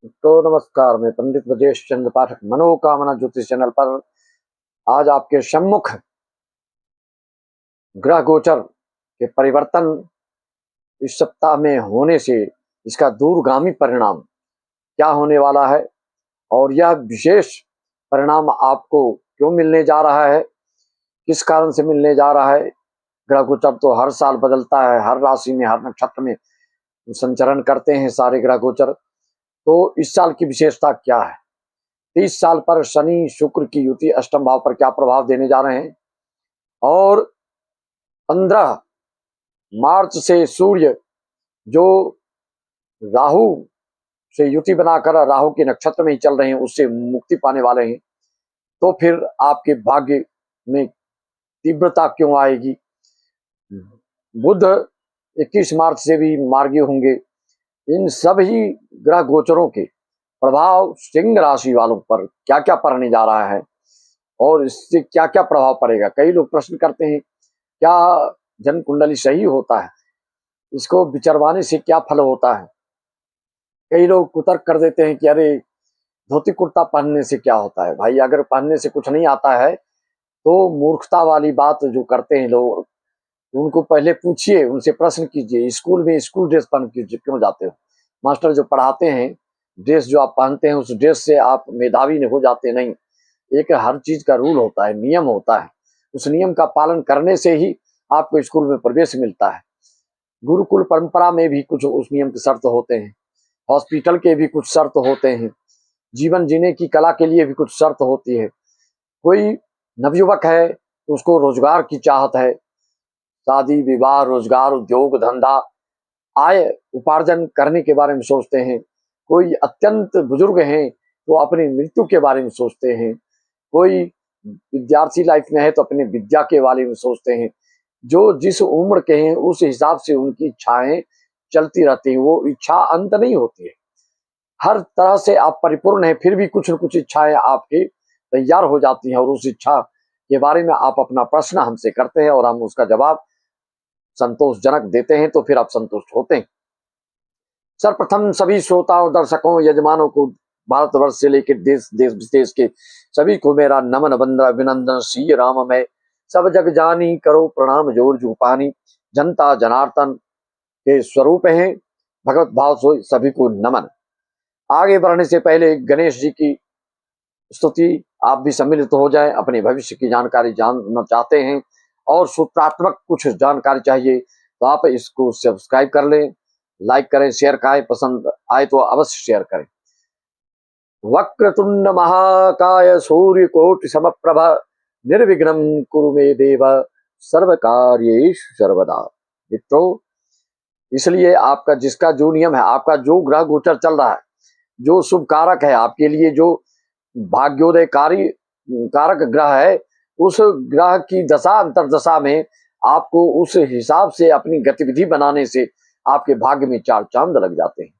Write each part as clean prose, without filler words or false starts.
तो नमस्कार, मैं पंडित ब्रजेश चंद्र पाठक मनोकामना ज्योतिष चैनल पर आज आपके सम्मुख ग्रह गोचर के परिवर्तन इस सप्ताह में होने से इसका दूरगामी परिणाम क्या होने वाला है और यह विशेष परिणाम आपको क्यों मिलने जा रहा है, किस कारण से मिलने जा रहा है। ग्रह गोचर तो हर साल बदलता है, हर राशि में, हर नक्षत्र में संचरण करते हैं सारे ग्रह गोचर। तो इस साल की विशेषता क्या है? 30 साल पर शनि शुक्र की युति अष्टम भाव पर क्या प्रभाव देने जा रहे हैं और 15 मार्च से सूर्य जो राहु से युति बनाकर राहु के नक्षत्र में ही चल रहे हैं उससे मुक्ति पाने वाले हैं। तो फिर आपके भाग्य में तीव्रता क्यों आएगी? बुध 21 मार्च से भी मार्गी होंगे। इन सभी ग्रह गोचरों के प्रभाव सिंह राशि वालों पर क्या क्या पड़ने जा रहा है और इससे क्या क्या प्रभाव पड़ेगा। कई लोग प्रश्न करते हैं क्या जन्म कुंडली सही होता है, इसको विचरवाने से क्या फल होता है। कई लोग कुतर्क कर देते हैं कि अरे धोती कुर्ता पहनने से क्या होता है। भाई अगर पहनने से कुछ नहीं आता है तो मूर्खता वाली बात जो करते हैं लोग, उनको पहले पूछिए, उनसे प्रश्न कीजिए, स्कूल में स्कूल ड्रेस पहन के क्यों जाते हो? मास्टर जो पढ़ाते हैं ड्रेस जो आप पहनते हैं उस ड्रेस से आप मेधावी नहीं हो जाते, नहीं। एक हर चीज का रूल होता है, नियम होता है, उस नियम का पालन करने से ही आपको स्कूल में प्रवेश मिलता है। गुरुकुल परंपरा में भी कुछ उस नियम के शर्त होते हैं, हॉस्पिटल के भी कुछ शर्त होते हैं, जीवन जीने की कला के लिए भी कुछ शर्त होती है। कोई नवयुवक है तो उसको रोजगार की चाहत है, शादी विवाह, रोजगार, उद्योग धंधा, आय उपार्जन करने के बारे में सोचते हैं। कोई अत्यंत बुजुर्ग हैं तो अपनी मृत्यु के बारे में सोचते हैं। कोई विद्यार्थी लाइफ में है तो अपने विद्या के बारे में सोचते हैं। जो जिस उम्र के हैं उस हिसाब से उनकी इच्छाएं चलती रहती हैं, वो इच्छा अंत नहीं होती है। हर तरह से आप परिपूर्ण हैं फिर भी कुछ न कुछ इच्छाएं आपकी तैयार हो जाती हैं और उस इच्छा के बारे में आप अपना प्रश्न हमसे करते हैं और हम उसका जवाब संतोषजनक देते हैं, तो फिर आप संतुष्ट होते हैं। सर्वप्रथम सभी श्रोताओं, दर्शकों, यजमानों को भारतवर्ष से लेकर देश देश विदेश के सभी को मेरा नमन वंदन अभिनंदन। श्री राम में सब जग जानी, करो प्रणाम जोर जूपानी। जनता जनार्दन के स्वरूप हैं, भगवत भाव से सभी को नमन। आगे बढ़ने से पहले गणेश जी की स्तुति आप भी सम्मिलित हो जाए। अपने भविष्य की जानकारी जानना चाहते हैं और सूत्रात्मक कुछ जानकारी चाहिए तो आप इसको सब्सक्राइब कर लें, लाइक करें, शेयर करें, पसंद आए तो अवश्य शेयर करें। वक्रतुंड महाकाय सूर्यकोटि समप्रभ निर्विघ्नं कुरु मे देव सर्व कार्येषु सर्वदा। मित्रों, इसलिए आपका जिसका जो नियम है, आपका जो ग्रह गोचर चल रहा है, जो शुभ कारक है आपके लिए, जो भाग्योदयकारी कारक ग्रह है, उस ग्रह की दशा अंतरदशा में आपको उस हिसाब से अपनी गतिविधि बनाने से आपके भाग्य में चार चांद लग जाते हैं।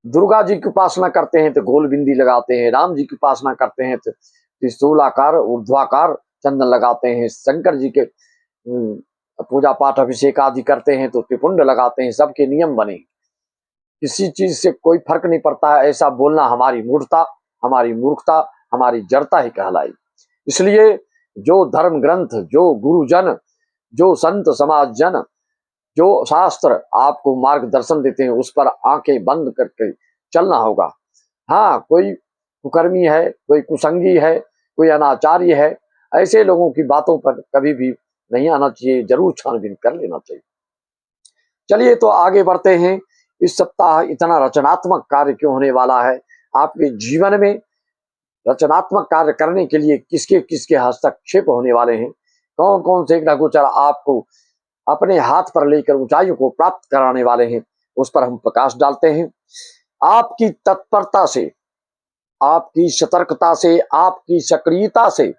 दुर्गा जी की उपासना करते हैं तो गोल बिंदी लगाते हैं, राम जी की उपासना करते हैं तो त्रिशूलाकार ऊर्ध्वाकार चंदन लगाते हैं, शंकर जी के पूजा पाठ अभिषेक आदि करते हैं तो त्रिपुंड लगाते हैं। सबके नियम बने, किसी चीज से कोई फर्क नहीं पड़ता है। ऐसा बोलना हमारी मूर्खता, हमारी मूर्खता, हमारी जड़ता ही कहलाई। इसलिए जो धर्म ग्रंथ, जो गुरुजन, जो संत समाज जन, जो शास्त्र आपको मार्गदर्शन देते हैं उस पर आंखें बंद करके चलना होगा। हाँ, कोई कुकर्मी है, कोई कुसंगी है, कोई अनाचारी है, ऐसे लोगों की बातों पर कभी भी नहीं आना चाहिए, जरूर छानबीन कर लेना चाहिए। चलिए तो आगे बढ़ते हैं। इस सप्ताह इतना रचनात्मक कार्य क्यों होने वाला है? आपके जीवन में रचनात्मक कार्य करने के लिए किसके किसके हस्तक्षेप होने वाले हैं? कौन कौन से ग्रह गोचर आपको अपने हाथ पर लेकर ऊंचाइयों को प्राप्त कराने वाले हैं, उस पर हम प्रकाश डालते हैं। आपकी तत्परता से, आपकी सतर्कता से, आपकी सक्रियता से,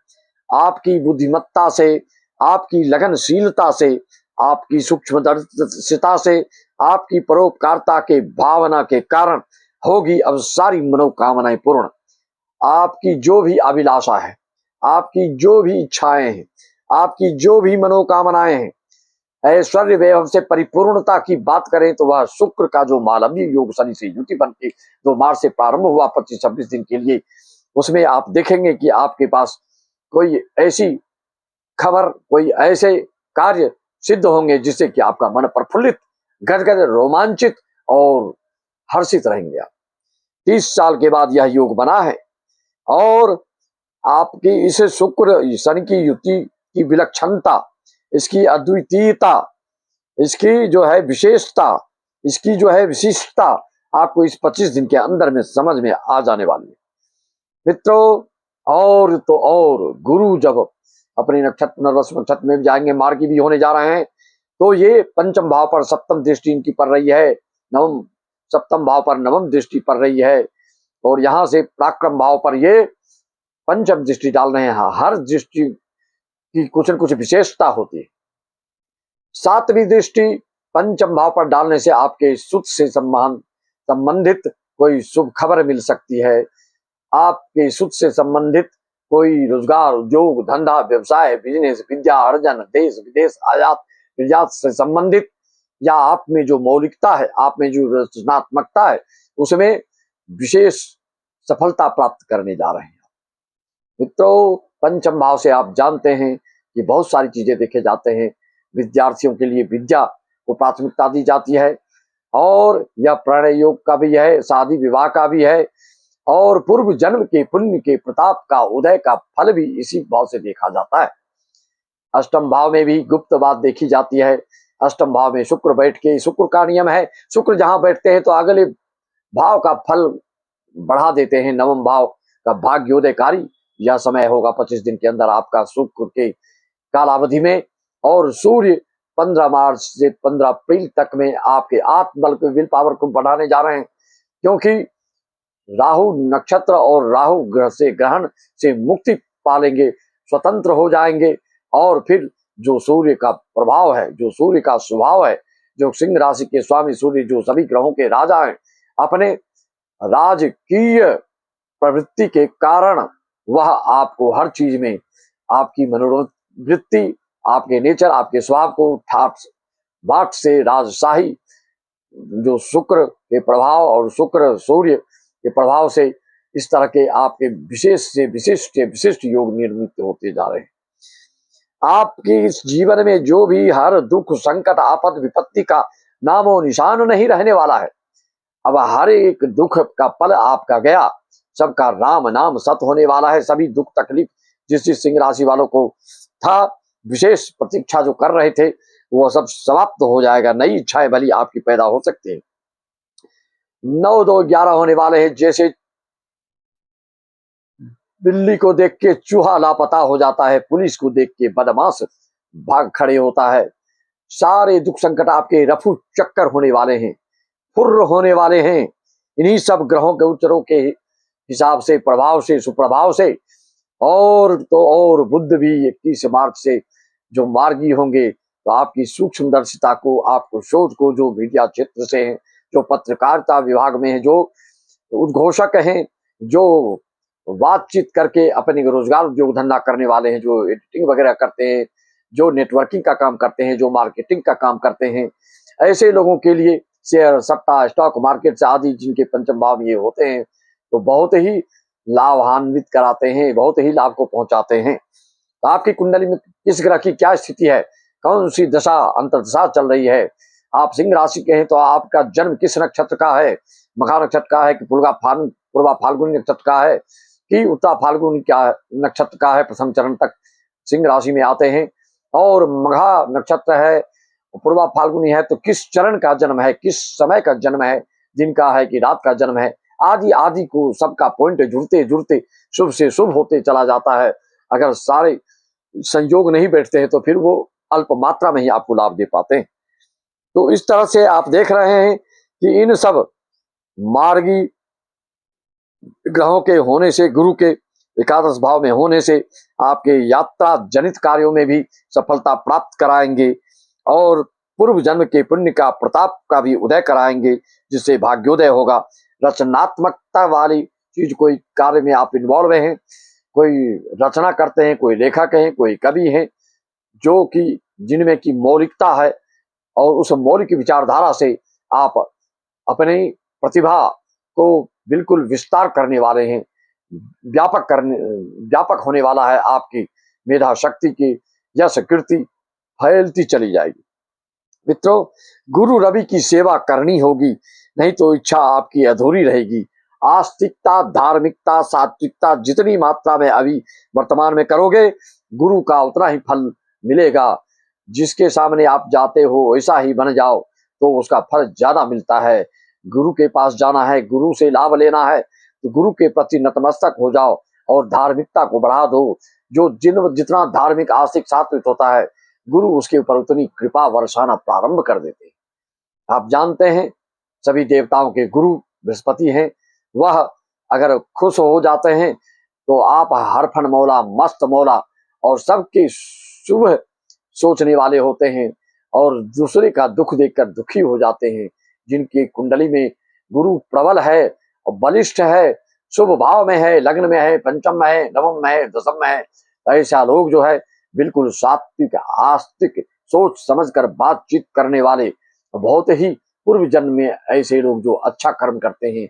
आपकी बुद्धिमत्ता से, आपकी लगनशीलता से, आपकी सूक्ष्मदर्शिता से, आपकी परोपकारता के भावना के कारण होगी अब सारी मनोकामनाएं पूर्ण। आपकी जो भी अभिलाषा है, आपकी जो भी इच्छाएं हैं, आपकी जो भी मनोकामनाएं हैं, ऐश्वर्य वैभव से परिपूर्णता की बात करें तो वह शुक्र का जो मालवीय योग शनि से युति बन के 2 मार्च से प्रारंभ हुआ 25-26 दिन के लिए, उसमें आप देखेंगे कि आपके पास कोई ऐसी खबर, कोई ऐसे कार्य सिद्ध होंगे जिससे कि आपका मन प्रफुल्लित, गदगद, रोमांचित और हर्षित रहेंगे आप। 30 साल के बाद यह योग बना है और आपकी इस शुक्र शनि की युति की विलक्षणता, इसकी अद्वितीयता, इसकी जो है विशेषता, इसकी जो है विशिष्टता आपको इस 25 दिन के अंदर में समझ में आ जाने वाली है मित्रों। और तो और गुरु जब अपने नक्षत्र पुनर्वसु नक्षत्र में भी जाएंगे, मार्गी भी होने जा रहे हैं, तो ये पंचम भाव पर सप्तम दृष्टि इनकी पड़ रही है, नवम सप्तम भाव पर नवम दृष्टि पड़ रही है और यहां से पराक्रम भाव पर ये पंचम दृष्टि डाल रहे हैं। हर दृष्टि की कुछ न कुछ विशेषता होती है। सातवीं दृष्टि पंचम भाव पर डालने से आपके सुख से संबंधित कोई शुभ खबर मिल सकती है, आपके सुख से संबंधित कोई रोजगार, उद्योग, धंधा, व्यवसाय, बिजनेस, विद्या अर्जन, देश विदेश, आयात निर्यात से संबंधित, या आप में जो मौलिकता है, आप में जो रचनात्मकता है, उसमें विशेष सफलता प्राप्त करने जा रहे हैं मित्रों। पंचम भाव से आप जानते हैं कि बहुत सारी चीजें देखे जाते हैं। विद्यार्थियों के लिए विद्या को प्राथमिकता दी जाती है और यह प्रणय योग का भी है, शादी विवाह का भी है और पूर्व जन्म के पुण्य के प्रताप का उदय का फल भी इसी भाव से देखा जाता है। अष्टम भाव में भी गुप्त बात देखी जाती है। अष्टम भाव में शुक्र बैठ के, शुक्र का नियम है, शुक्र जहां बैठते हैं तो अगले भाव का फल बढ़ा देते हैं। नवम भाव का भाग्योदयकारी यह समय होगा 25 दिन के अंदर आपका शुक्र के कालावधि में, और सूर्य 15 मार्च से 15 अप्रैल तक में आपके आत्मबल को, विल पावर को बढ़ाने जा रहे हैं, क्योंकि राहु नक्षत्र और राहु ग्रह से, ग्रहण से मुक्ति पालेंगे, स्वतंत्र हो जाएंगे और फिर जो सूर्य का प्रभाव है, जो सूर्य का स्वभाव है, जो सिंह राशि के स्वामी सूर्य जो सभी ग्रहों के राजा हैं, अपने राजकीय प्रवृत्ति के कारण वह आपको हर चीज में आपकी मनोवृत्ति, आपके नेचर, आपके स्वभाव को ठाट बाट से राजशाही जो शुक्र के प्रभाव और शुक्र सूर्य के प्रभाव से इस तरह के आपके विशेष से विशिष्ट योग निर्मित होते जा रहे हैं। आपके इस जीवन में जो भी हर दुख, संकट, आफत, विपत्ति का नामो निशान नहीं रहने वाला है। अब हर एक दुख का पल आपका गया, सबका राम नाम सत होने वाला है। सभी दुख तकलीफ जिस सिंह राशि वालों को था, विशेष प्रतीक्षा जो कर रहे थे, वो सब समाप्त हो जाएगा। नई इच्छाएं भली आपकी पैदा हो सकती है। 9-2-11 होने वाले हैं। जैसे बिल्ली को देख के चूहा लापता हो जाता है, पुलिस को देख के बदमाश भाग खड़े होता है। सारे दुख संकट आपके रफू चक्कर होने वाले हैं, फुर्र होने वाले हैं। इन्हीं सब ग्रहों के उच्चरों के हिसाब से, प्रभाव से, सुप्रभाव से। और तो और बुध भी 31 मार्च से जो मार्गी होंगे, तो आपकी सूक्ष्मदर्शिता को, आपको शोध को, जो मीडिया क्षेत्र से हैं, जो पत्रकारिता विभाग में है, जो उद्घोषक हैं, जो बातचीत करके अपने रोजगार उद्योग धंधा करने वाले हैं, जो एडिटिंग वगैरह करते हैं, जो नेटवर्किंग का काम करते हैं, जो मार्केटिंग का काम करते हैं, ऐसे लोगों के लिए शेयर सट्टा, स्टॉक मार्केट आदि जिनके पंचम भाव ये होते हैं, तो बहुत ही लाभान्वित कराते हैं, बहुत ही लाभ को पहुंचाते हैं। तो आपकी कुंडली में किस ग्रह की क्या स्थिति है, कौन सी दशा अंतर्दशा चल रही है, आप सिंह राशि के हैं तो आपका जन्म किस नक्षत्र का है, मघा नक्षत्र का है कि पूर्वा फाल्गुनी नक्षत्र का है कि उत्तरा फाल्गुनी क्या नक्षत्र का है, प्रथम चरण तक सिंह राशि में आते हैं। और मघा नक्षत्र है, पूर्वा फाल्गुनी है तो किस चरण का जन्म है, किस समय का जन्म है, दिन का है कि रात का जन्म है, आदि आदि को सबका पॉइंट जुड़ते जुड़ते शुभ से शुभ होते चला जाता है। अगर सारे संयोग नहीं बैठते हैं तो फिर वो अल्प मात्रा में ही आपको लाभ दे पाते हैं। तो इस तरह से आप देख रहे हैं कि इन सब मार्गी ग्रहों के होने से, गुरु के एकादश भाव में होने से आपके यात्रा जनित कार्यों में भी सफलता प्राप्त कराएंगे और पूर्व जन्म के पुण्य का प्रताप का भी उदय कराएंगे, जिससे भाग्योदय होगा। रचनात्मकता वाली चीज, कोई कार्य में आप इन्वॉल्व हैं, कोई रचना करते हैं, कोई लेखक हैं, कोई कवि हैं, जो कि जिनमें की मौलिकता है, और उस मौलिक विचारधारा से आप अपनी प्रतिभा को बिल्कुल विस्तार करने वाले हैं। व्यापक होने वाला है आपकी मेधा शक्ति की यश कीर्ति फैलती चली जाएगी। मित्रों, गुरु रवि की सेवा करनी होगी, नहीं तो इच्छा आपकी अधूरी रहेगी। आस्तिकता, धार्मिकता, सात्विकता जितनी मात्रा में अभी वर्तमान में करोगे, गुरु का उतना ही फल मिलेगा। जिसके सामने आप जाते हो वैसा ही बन जाओ तो उसका फल ज्यादा मिलता है। गुरु के पास जाना है, गुरु से लाभ लेना है, तो गुरु के प्रति नतमस्तक हो जाओ और धार्मिकता को बढ़ा दो। जो जितना धार्मिक आस्तिक सात्विक होता है, गुरु उसके ऊपर उतनी कृपा बरसाना प्रारंभ कर देते हैं। आप जानते हैं सभी देवताओं के गुरु बृहस्पति हैं। वह अगर खुश हो जाते हैं तो आप हरफन मौला, मस्त मौला और सबके शुभ सोचने वाले होते हैं और दूसरे का दुख देखकर दुखी हो जाते हैं। जिनकी कुंडली में गुरु प्रबल है और बलिष्ठ है, शुभ भाव में है, लग्न में है, पंचम में है, नवम में है, दसम में है, ऐसा लोग जो है बिल्कुल सात्विक आस्तिक सोच समझकर बातचीत करने वाले, बहुत ही पूर्व जन्म में ऐसे लोग जो अच्छा कर्म करते हैं,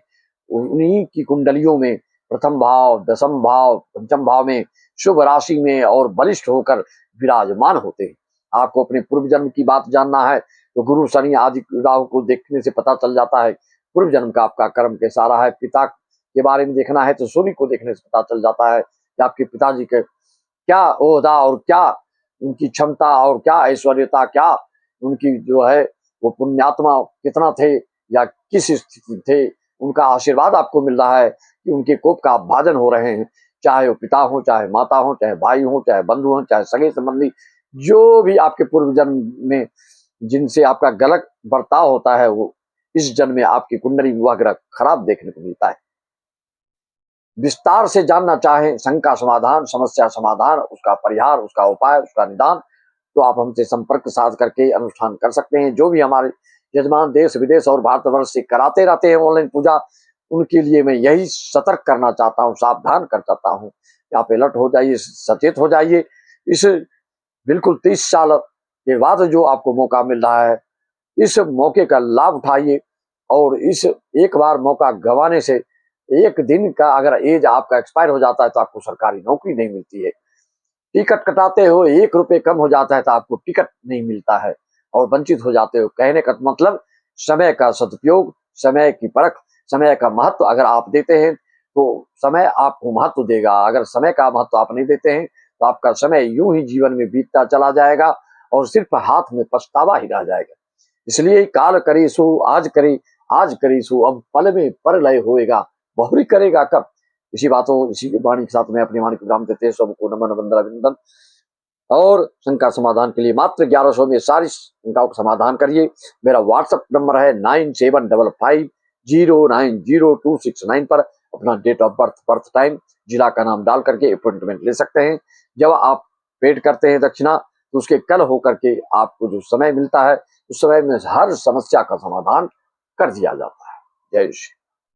उन्हीं की कुंडलियों में प्रथम भाव, दसम भाव, पंचम भाव में शुभ राशि में और बलिष्ठ होकर विराजमान होते हैं। आपको अपने पूर्व जन्म की बात जानना है तो गुरु शनि आदि राहु को देखने से पता चल जाता है पूर्व जन्म का आपका कर्म कैसा रहा है। पिता के बारे में देखना है तो सूर्य को देखने से पता चल जाता है कि आपके पिताजी के क्या ओहदा और क्या उनकी क्षमता और क्या ऐश्वर्यता, क्या उनकी जो है वो पुण्यात्मा कितना थे या किस स्थिति थे। उनका आशीर्वाद आपको मिल रहा है कि उनके कोप का भाजन हो रहे हैं, चाहे वो पिता हो, चाहे माता हो, चाहे भाई हो, चाहे बंधु हो, चाहे सगे संबंधी, जो भी आपके पूर्व जन्म में जिनसे आपका गलत बर्ताव होता है, वो इस जन्म में आपकी कुंडली में वह ग्रह खराब देखने को मिलता है। विस्तार से जानना चाहें शंका समाधान, समस्या समाधान, उसका परिहार, उसका उपाय, उसका निदान, तो आप हमसे संपर्क साध करके अनुष्ठान कर सकते हैं। जो भी हमारे यजमान देश विदेश और भारतवर्ष से कराते रहते हैं ऑनलाइन पूजा, उनके लिए मैं यही सतर्क करना चाहता हूँ, सावधान कर चाहता हूँ। आप अलर्ट हो जाइए, सचेत हो जाइए। इस बिल्कुल 30 साल के बाद जो आपको मौका मिल रहा है, इस मौके का लाभ उठाइए। और इस एक बार मौका गंवाने से, एक दिन का अगर एज आपका एक्सपायर हो जाता है तो आपको सरकारी नौकरी नहीं मिलती है। टिकट कटाते हो, 1 रुपये कम हो जाता है तो आपको टिकट नहीं मिलता है और वंचित हो जाते हो। कहने का मतलब समय का सदुपयोग, समय की परख, समय का महत्व अगर आप देते हैं तो समय आपको महत्व देगा। अगर समय का महत्व आप नहीं देते हैं तो आपका समय यूं ही जीवन में बीतता चला जाएगा और सिर्फ हाथ में पछतावा ही रह जाएगा। इसलिए काल करे सो आज करे, आज करे सो अब पल में परलय होएगा, बहुरी करेगा कब। इसी बातों, इसी वाणी के साथ में अपनी वाणी को विराम देते हैं। सबको नमन वंदना अभिनंदन। और शंका समाधान के लिए मात्र 1100 में सारी शंकाओं का समाधान करिए। मेरा व्हाट्सएप नंबर है 9755090269 पर अपना date of birth, birth time, जिला का नाम डाल करके अपॉइंटमेंट ले सकते हैं। जब आप पेड करते हैं दक्षिणा तो उसके कल होकर के आपको जो समय मिलता है, उस समय में हर समस्या का समाधान कर दिया जाता है। जय श्री